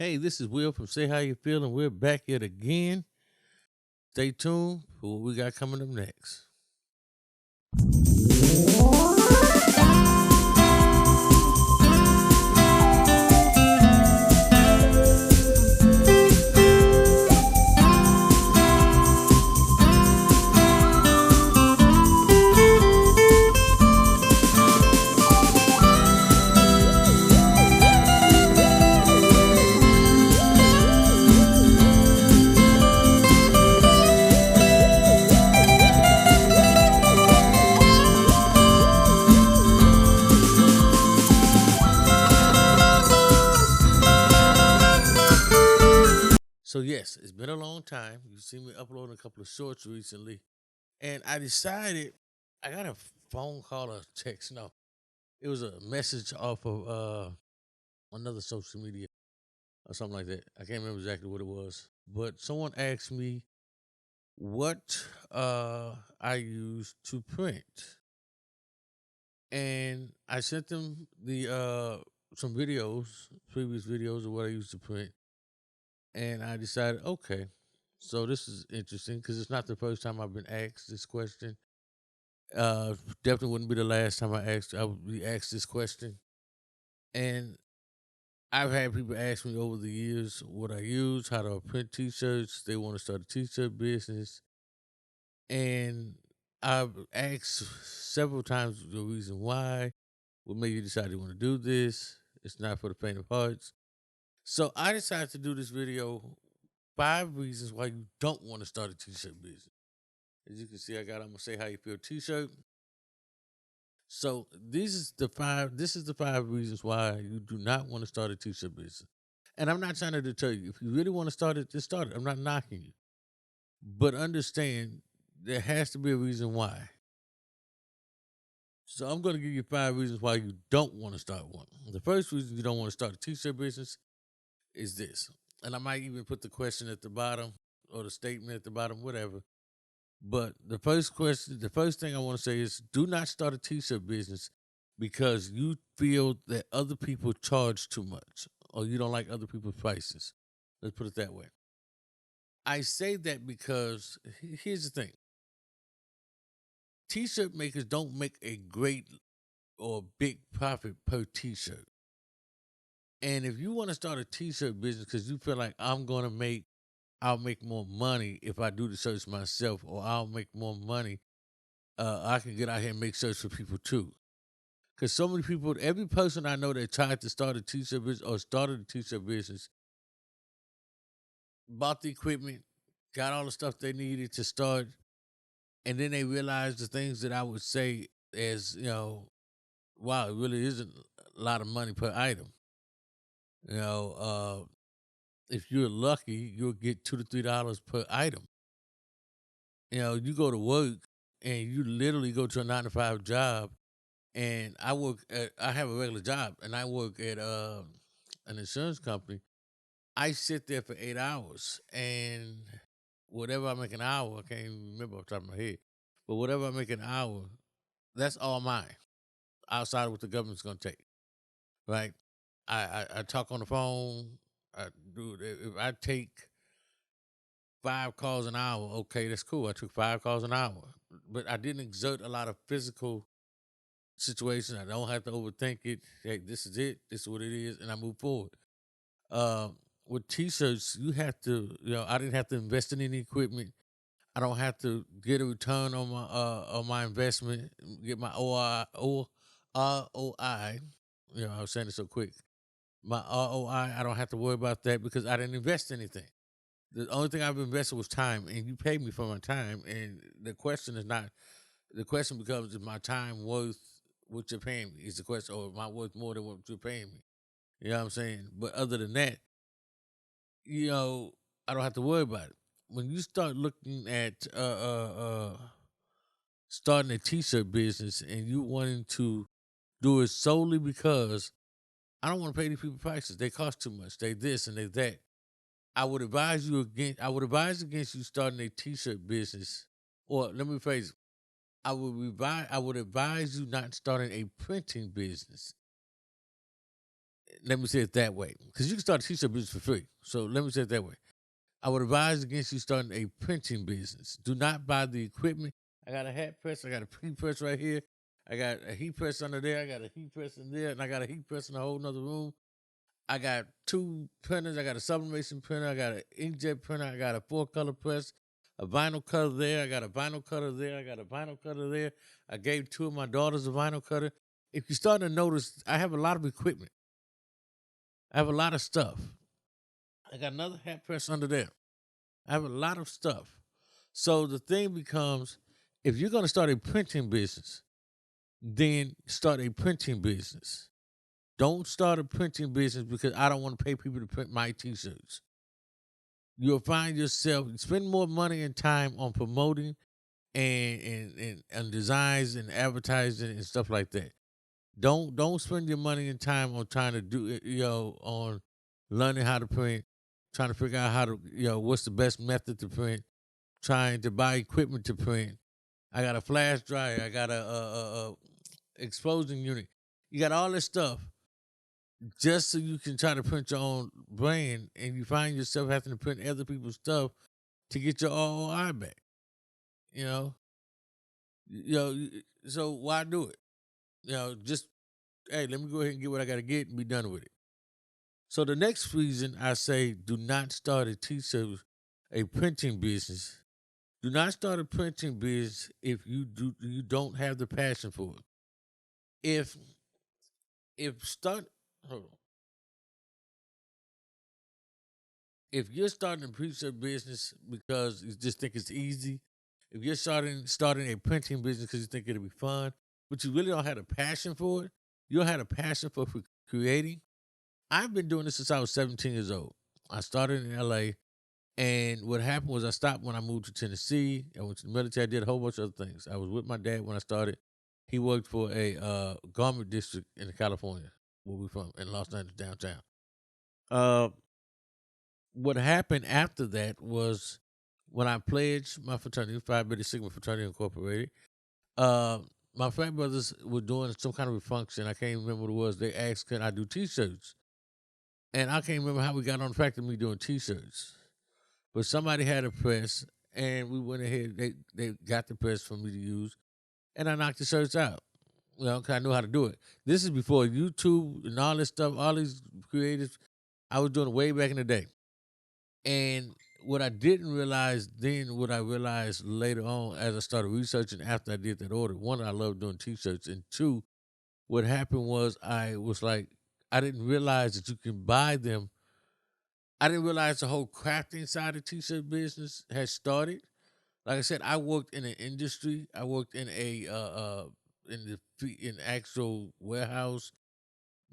Hey, this is Will from Say How You Feel, and we're back yet again. Stay tuned for what we got coming up next. So, yes, it's been a long time. You've seen me uploading a couple of shorts recently, and I decided I got a phone call or text. No, it was a message off of another social media or something like that. I can't remember exactly what it was, but someone asked me what I use to print, and I sent them the some videos, previous videos of what I used to print, and I decided, okay, so this is interesting because it's not the first time I've been asked this question. Definitely wouldn't be the last time I would be asked this question, and I've had people ask me over the years what I use, how to print T-shirts. They want to start a T-shirt business, and I've asked several times the reason why. What made you decide you want to do this? It's not for the faint of hearts. So I decided to do this video, 5 reasons why you don't want to start a t-shirt business. As you can see, I got I'm gonna say how you feel t-shirt. So this is the 5 reasons why you do not want to start a t-shirt business. And I'm not trying to deter you. If you really want to start it, just start it. I'm not knocking you. But understand there has to be a reason why. So I'm going to give you 5 reasons why you don't want to start one. The first reason you don't want to start a t-shirt business is this. And I might even put the question at the bottom or the statement at the bottom, whatever. But the first thing I want to say is do not start a t-shirt business because you feel that other people charge too much or you don't like other people's prices. Let's put it that way. I say that because here's the thing. T-shirt makers don't make a great or big profit per t-shirt. And if you want to start a t-shirt business because you feel like I'll make more money if I do the shirts myself, or I'll make more money. I can get out here and make shirts for people too. Because so many people, every person I know that tried to start a t-shirt business or started a t-shirt business, bought the equipment, got all the stuff they needed to start, and then they realized the things that I would say as, wow, it really isn't a lot of money per item. You know, if you're lucky, you'll get $2 to $3 per item. You go to work and you literally go to a 9 to 5 job, and I have a regular job, and I work at an insurance company. I sit there for 8 hours, and whatever I make an hour, I can't even remember off the top of my head, but whatever I make an hour, that's all mine. Outside of what the government's gonna take, right? I talk on the phone. I do if I take 5 calls an hour, okay, that's cool. I took 5 calls an hour, but I didn't exert a lot of physical situation. I don't have to overthink it. Hey, this is it. This is what it is, and I move forward. With t-shirts, you have to. I didn't have to invest in any equipment. I don't have to get a return on my investment. Get my ROI. I was saying it so quick. My ROI. I don't have to worry about that because I didn't invest anything. The only thing I've invested was time, and you paid me for my time. And the question is not. The question becomes: is my time worth what you're paying me? Is the question, or am I worth more than what you're paying me? You know what I'm saying? But other than that, you know, I don't have to worry about it. When you start looking at starting a t-shirt business and you wanting to do it solely because I don't want to pay these people prices. They cost too much. They this and they that. I would advise against you starting a t-shirt business. Or let me phrase it. I would advise you not starting a printing business. Let me say it that way, because you can start a t-shirt business for free. So let me say it that way. I would advise against you starting a printing business. Do not buy the equipment. I got a hat press. I got a heat press right here. I got a heat press under there. I got a heat press in there, and I got a heat press in a whole nother room. I got two printers. I got a sublimation printer. I got an inkjet printer. I got a 4-color press, a vinyl cutter there. I got a vinyl cutter there. I got a vinyl cutter there. I gave 2 of my daughters a vinyl cutter. If you start to notice, I have a lot of equipment. I have a lot of stuff. I got another hat press under there. I have a lot of stuff. So the thing becomes, if you're going to start a printing business, then start a printing business. Don't start a printing business because I don't want to pay people to print my t-shirts. You'll find yourself spend more money and time on promoting and designs and advertising and stuff like that. Don't spend your money and time on trying to do it, on learning how to print, trying to figure out how to, what's the best method to print, trying to buy equipment to print. I got a flash dryer. I got a exposing unit. You got all this stuff just so you can try to print your own brand, and you find yourself having to print other people's stuff to get your ROI back. You know, so why do it? Just hey, let me go ahead and get what I got to get and be done with it. So the next reason I say do not start a printing business. Do not start a printing business if you don't have the passion for it. If if start hold on. If you're starting a printing business because you just think it's easy, if you're starting a printing business because you think it'll be fun, but you really don't have a passion for it, you don't have a passion for creating. I've been doing this since I was 17 years old. I started in LA, and what happened was I stopped when I moved to Tennessee. I went to the military. I did a whole bunch of other things. I was with my dad when I started. He worked for a garment district in California, where we're from, in Los Angeles downtown. Uh, what happened after that was when I pledged my fraternity, Phi Beta Sigma Fraternity Incorporated. Uh, my frat brothers were doing some kind of a function. I can't remember what it was. They asked, "Can I do T-shirts?" And I can't remember how we got on the fact of me doing T-shirts. But somebody had a press, and we went ahead. They got the press for me to use, and I knocked the shirts out. 'Cause I knew how to do it. This is before YouTube and all this stuff. All these creatives, I was doing it way back in the day. And what I didn't realize then, what I realized later on as I started researching after I did that order, one, I love doing T-shirts, and two, what happened was I was like, I didn't realize that you can buy them. I didn't realize the whole crafting side of T-shirt business had started. Like I said, I worked in an industry. I worked in in actual warehouse,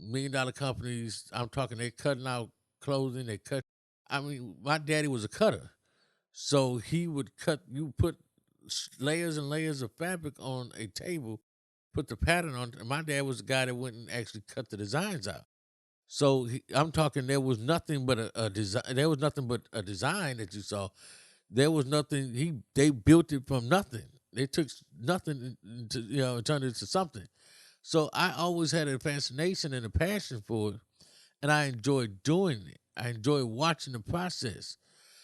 $1 million companies. I'm talking they cutting out clothing. They cut. I mean, my daddy was a cutter, so he would cut. You put layers and layers of fabric on a table, put the pattern on. And my dad was the guy that went and actually cut the designs out. So I'm talking. There was nothing but a design. There was nothing but a design that you saw. There was nothing. They built it from nothing. They took nothing to and turned it into something. So I always had a fascination and a passion for it, and I enjoyed doing it. I enjoy watching the process.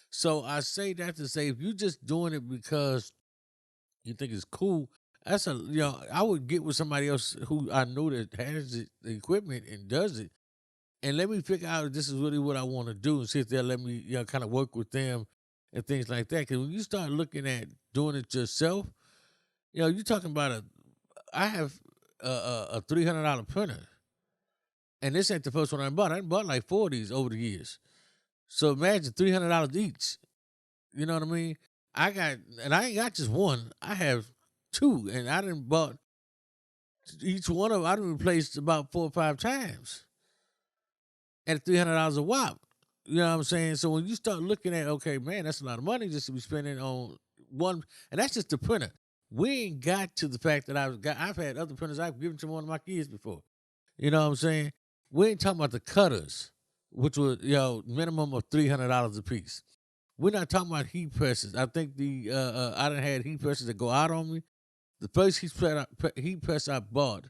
So I say that to say, if you're just doing it because you think it's cool, that's I would get with somebody else who I know that has the equipment and does it, and let me figure out if this is really what I want to do, and see if they'll let me, kind of work with them and things like that. Because when you start looking at doing it yourself, you're talking about I have a $300 printer, and this ain't the first one I bought. I bought like 4 of these over the years. So imagine $300 each. You know what I mean? And I ain't got just one. I have two, and I didn't bought each one of them. I done replaced about 4 or 5 times at $300 a wop. You know what I'm saying? So when you start looking at, okay, man, that's a lot of money just to be spending on one, and that's just the printer. We ain't got to the fact that I've had other printers I've given to one of my kids before. You know what I'm saying? We ain't talking about the cutters, which were minimum of $300 a piece. We're not talking about heat presses. I think I done had heat presses that go out on me. The first heat press I bought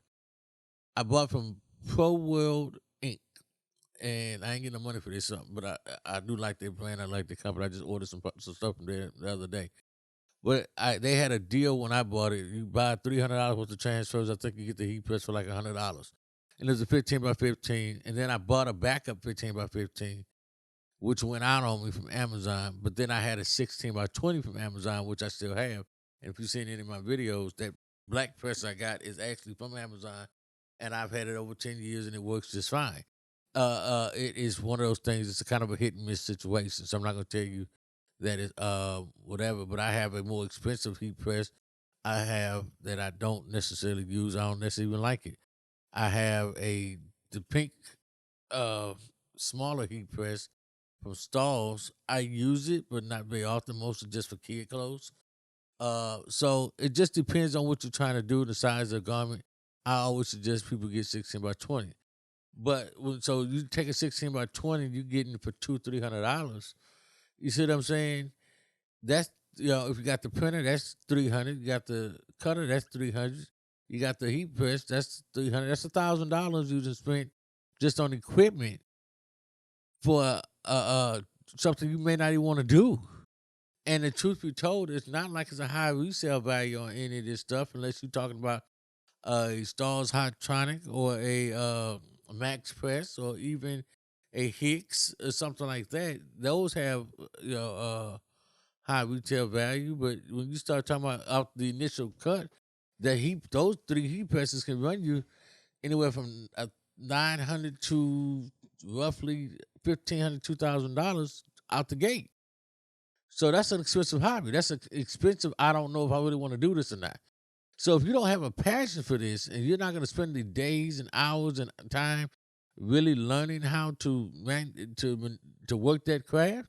from Pro World Inc. and I ain't getting no money for this something, but I do like their brand. I like the company. I just ordered some stuff from there the other day. But they had a deal when I bought it. You buy $300 worth of transfers. I think you get the heat press for like $100, and it was a 15 by 15. And then I bought a backup 15 by 15, which went out on me from Amazon. But then I had a 16 by 20 from Amazon, which I still have. And if you've seen any of my videos, that black press I got is actually from Amazon, and I've had it over 10 years, and it works just fine. It is one of those things. It's a kind of a hit and miss situation. So I'm not going to tell you that it's whatever. But I have a more expensive heat press. I have that I don't necessarily use. I don't necessarily even like it. I have the pink uh smaller heat press from Stalls. I use it, but not very often. Mostly just for kid clothes. So it just depends on what you're trying to do, the size of the garment. I always suggest people get 16 by 20. But so you take a 16 by 20, you getting it for $200-$300. You see what I'm saying? That's if you got the printer, that's 300. You got the cutter, that's 300. You got the heat press, that's 300. That's $1,000 you just spent just on equipment for something you may not even want to do. And the truth be told, it's not like it's a high resale value on any of this stuff, unless you're talking about a Stars Hottronic or a Max Press or even a Hicks or something like that. Those have high retail value, but when you start talking about out the initial cut, those three heat presses can run you anywhere from $900 to roughly $1,500, $2,000 out the gate. So that's an expensive hobby. That's expensive. I don't know if I really want to do this or not. So if you don't have a passion for this and you're not going to spend the days and hours and time really learning how to work that craft,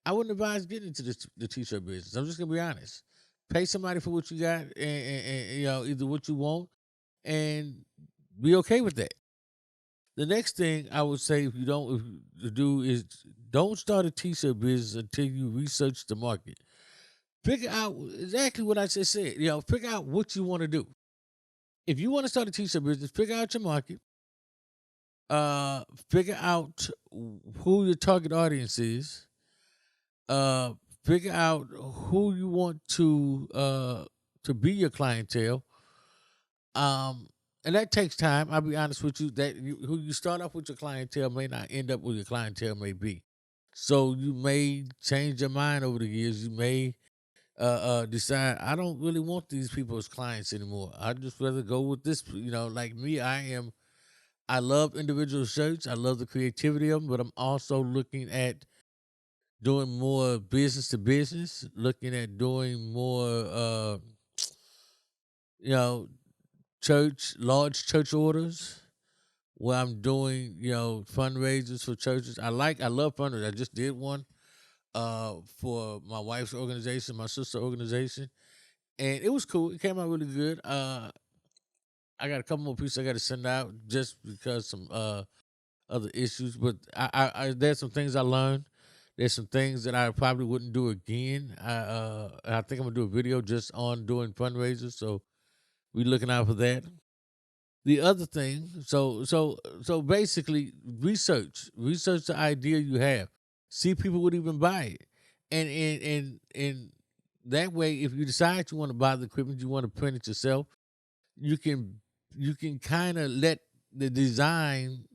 I wouldn't advise getting into the t-shirt business. I'm just gonna be honest. Pay somebody for what you got, and either what you want, and be okay with that. The next thing I would say, if you do is don't start a t-shirt business until you research the market. Figure out exactly what I just said. Figure out what you want to do. If you want to start a t-shirt business, figure out your market. Figure out who your target audience is. Figure out who you want to be your clientele. And that takes time. I'll be honest with you. Who you start off with your clientele may not end up where your clientele may be. So you may change your mind over the years. You may decide I don't really want these people as clients anymore. I'd just rather go with this. Like me, I love individual shirts. I love the creativity of them, but I'm also looking at doing more business to business, looking at doing more, large church orders where I'm doing, fundraisers for churches. I love fundraisers. I just did one for my wife's organization, my sister organization, and it was cool. It came out really good. I got a couple more pieces I got to send out just because some other issues, but there's some things I learned. There's some things that I probably wouldn't do again. I think I'm gonna do a video just on doing fundraisers, so we looking out for that. The other thing, so basically, research the idea you have. See if people would even buy it, and that way, if you decide you want to buy the equipment, you want to print it yourself, you can kind of let the design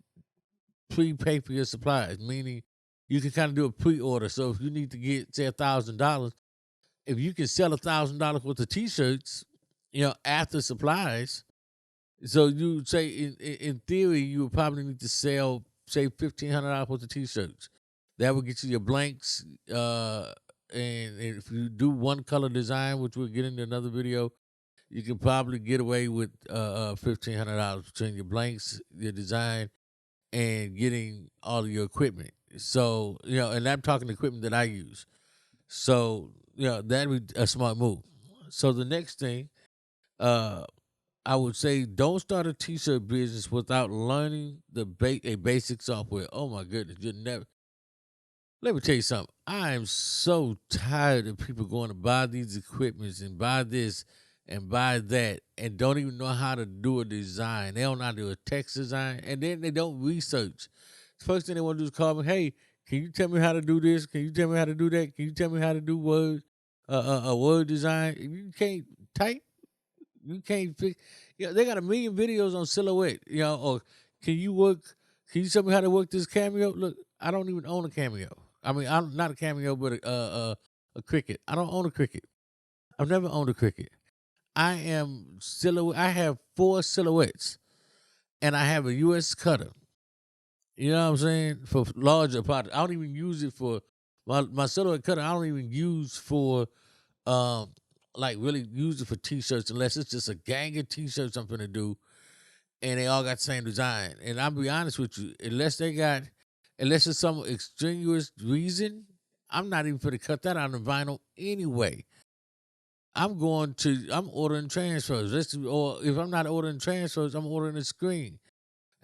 prepay for your supplies, meaning you can kind of do a pre-order. So if you need to get, say, $1,000, if you can sell $1,000 worth of t-shirts, after supplies, so you say in theory you would probably need to sell, say, $1,500 worth of t-shirts. That would get you your blanks, and if you do one color design, which we'll get into another video, you can probably get away with $1,500 between your blanks, your design, and getting all of your equipment. So, and I'm talking equipment that I use. So, that'd be a smart move. So the next thing, I would say don't start a t-shirt business without learning a basic software. Oh my goodness, let me tell you something. I am so tired of people going to buy these equipments and buy this and buy that and don't even know how to do a design. They don't know how to do a text design, and then they don't research. First thing they want to do is call me. Hey, can you tell me how to do this? Can you tell me how to do that? Can you tell me how to do word design? If you can't type, you can't fix. You know, they got a million videos on Silhouette. You know, or can you work? Can you tell me how to work this Cameo? Look, I don't even own a Cameo. I mean, I'm not a Cameo, but a Cricut. I don't own a Cricut. I've never owned a Cricut. I am Silhouette. I have 4 Silhouettes, and I have a US cutter. You know what I'm saying? For larger projects. I don't even use it for my Silhouette cutter. I don't even use for like really use it for t-shirts unless it's just a gang of t-shirts I'm gonna do and they all got the same design. And I'll be honest with you, unless it's some extraneous reason, I'm not even gonna cut that on the vinyl anyway. I'm ordering transfers. Or if I'm not ordering transfers, I'm ordering a screen.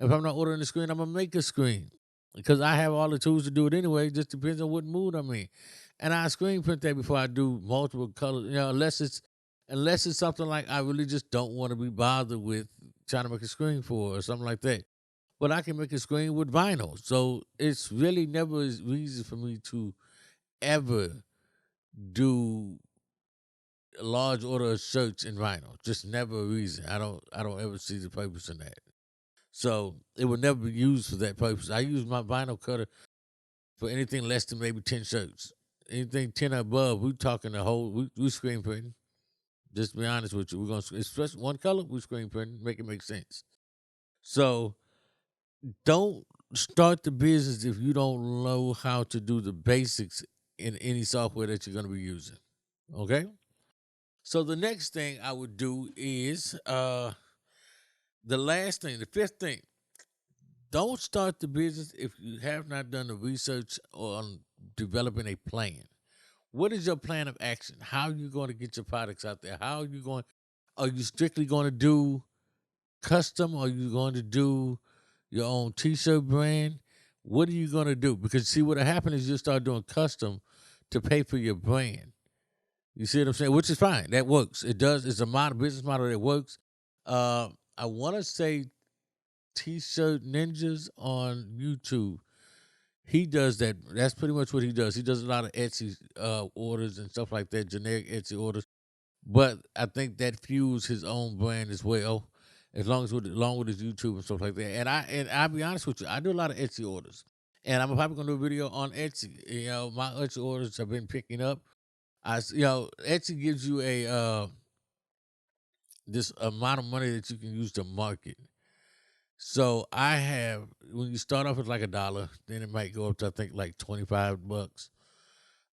If I'm not ordering a screen, I'm gonna make a screen because I have all the tools to do it anyway. It just depends on what mood I'm in, and I screen print that before I do multiple colors. You know, unless it's something like I really just don't want to be bothered with trying to make a screen for or something like that. But I can make a screen with vinyl, so it's really never as easy for me to ever do a large order of shirts in vinyl. Just never a reason. I don't ever see the purpose in that. So it would never be used for that purpose. I use my vinyl cutter for anything less than maybe 10 shirts. Anything 10 or above, we talking the whole, we screen printing. Just to be honest with you, we're going to express one color, we screen printing, make it make sense. So don't start the business if you don't know how to do the basics in any software that you're going to be using. Okay? So the next thing I would do is the last thing, the fifth thing. Don't start the business if you have not done the research on developing a plan. What is your plan of action? How are you going to get your products out there? How are you going? Are you strictly going to do custom? Or are you going to do your own T-shirt brand? What are you going to do? Because see, what'll happen is you'll start doing custom to pay for your brand. You see what I'm saying? Which is fine. That works. It does. It's a business model that works. I want to say T-shirt ninjas on YouTube. He does that. That's pretty much what he does. He does a lot of Etsy orders and stuff like that, generic Etsy orders. But I think that fuels his own brand as well, along with his YouTube and stuff like that. And I'll be honest with you, I do a lot of Etsy orders, and I'm probably gonna do a video on Etsy. You know, my Etsy orders have been picking up. Etsy gives you a this amount of money that you can use to market. So I have when you start off with like $1, then it might go up to I think like $25.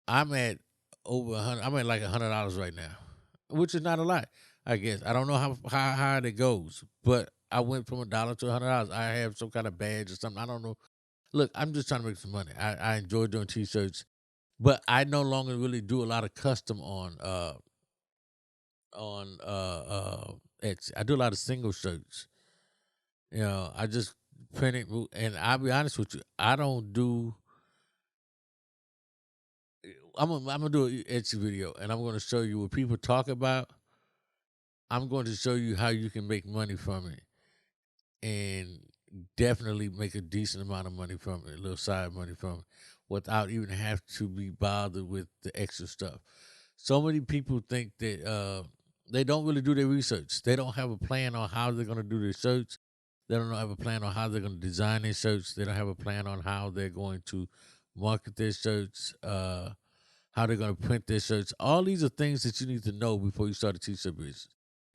I'm at over 100. I'm at like $100 right now, which is not a lot. I guess I don't know how high it goes, but I went from $1 to $100. I have some kind of badge or something. I don't know. Look, I'm just trying to make some money. I enjoy doing t-shirts, but I no longer really do a lot of custom on Etsy. I do a lot of single shirts. You know, I just print it, and I'll be honest with you, I don't do. I'm gonna do an Etsy video, and I'm gonna show you what people talk about. I'm going to show you how you can make money from it, and definitely make a decent amount of money from it, a little side money from it, without even have to be bothered with the extra stuff. So many people think that they don't really do their research. They don't have a plan on how they're gonna do their shirts. They don't have a plan on how they're going to design their shirts. They don't have a plan on how they're going to market their shirts, how they're going to print their shirts. All these are things that you need to know before you start a t-shirt business.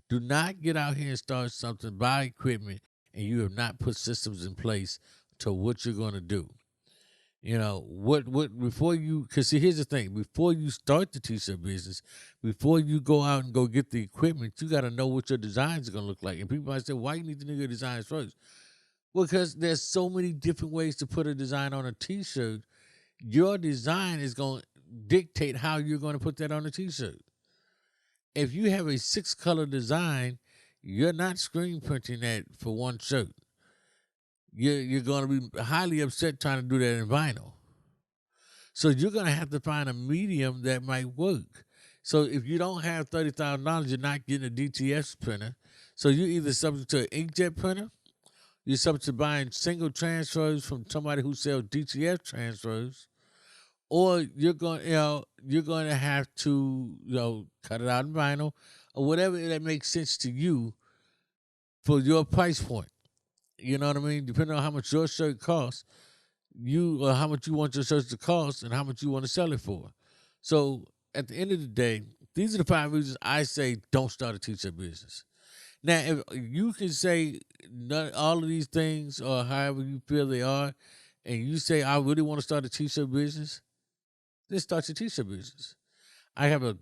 Do not get out here and start something, buy equipment, and you have not put systems in place to what you're going to do. You know, before you, because see, here's the thing, before you start the t-shirt business, before you go out and go get the equipment, you got to know what your designs are going to look like. And people might say, why you need to know your designs first? Well, because there's so many different ways to put a design on a t-shirt. Your design is going to dictate how you're going to put that on a t-shirt. If you have a 6-color design, you're not screen printing that for one shirt. You're going to be highly upset trying to do that in vinyl. So you're going to have to find a medium that might work. So if you don't have $30,000, you're not getting a DTS printer. So you're either subject to an inkjet printer, You're subject to buying single transfers from somebody who sells DTF transfers, or you're going to have to cut it out in vinyl or whatever that makes sense to you for your price point. You know what I mean? Depending on how much your shirt costs, you or how much you want your shirts to cost and how much you want to sell it for. So at the end of the day, these are the 5 reasons I say don't start a t-shirt business. Now, if you can say all of these things or however you feel they are, and you say I really want to start a t-shirt business, then start your t-shirt business. I have a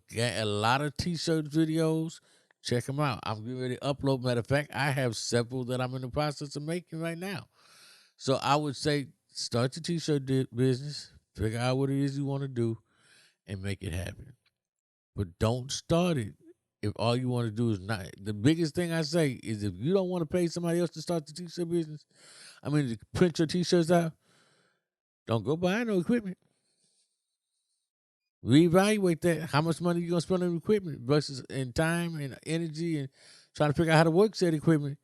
lot of t-shirt videos. Check them out. I'm getting ready to upload. Matter of fact, I have several that I'm in the process of making right now. So I would say start your t-shirt business, figure out what it is you want to do, and make it happen. But don't start it if all you want to do is not. The biggest thing I say is if you don't want to pay somebody else to start the t-shirt business, to print your t-shirts out, don't go buy no equipment. Reevaluate that. How much money you gonna spend on equipment versus in time and energy and trying to figure out how to work said equipment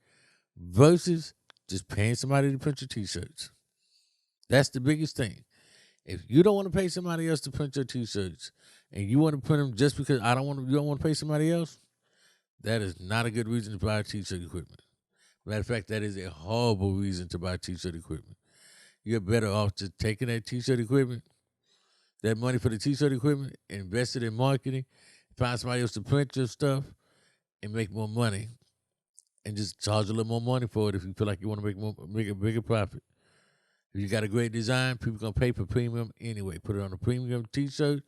versus just paying somebody to print your t-shirts. That's the biggest thing. If you don't want to pay somebody else to print your t-shirts and you want to print them just because you don't want to pay somebody else, that is not a good reason to buy t-shirt equipment. Matter of fact, that is a horrible reason to buy t-shirt equipment. You're better off just taking that t-shirt equipment, that money for the t-shirt equipment, invest it in marketing, find somebody else to print your stuff, and make more money, and just charge a little more money for it if you feel like you want to make a bigger profit. If you got a great design, people gonna pay for premium anyway. Put it on a premium t-shirt,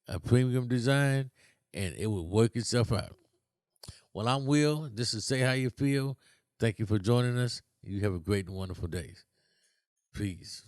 a premium design, and it will work itself out. Well, I'm Will. This is Say How You Feel. Thank you for joining us. You have a great and wonderful day. Peace.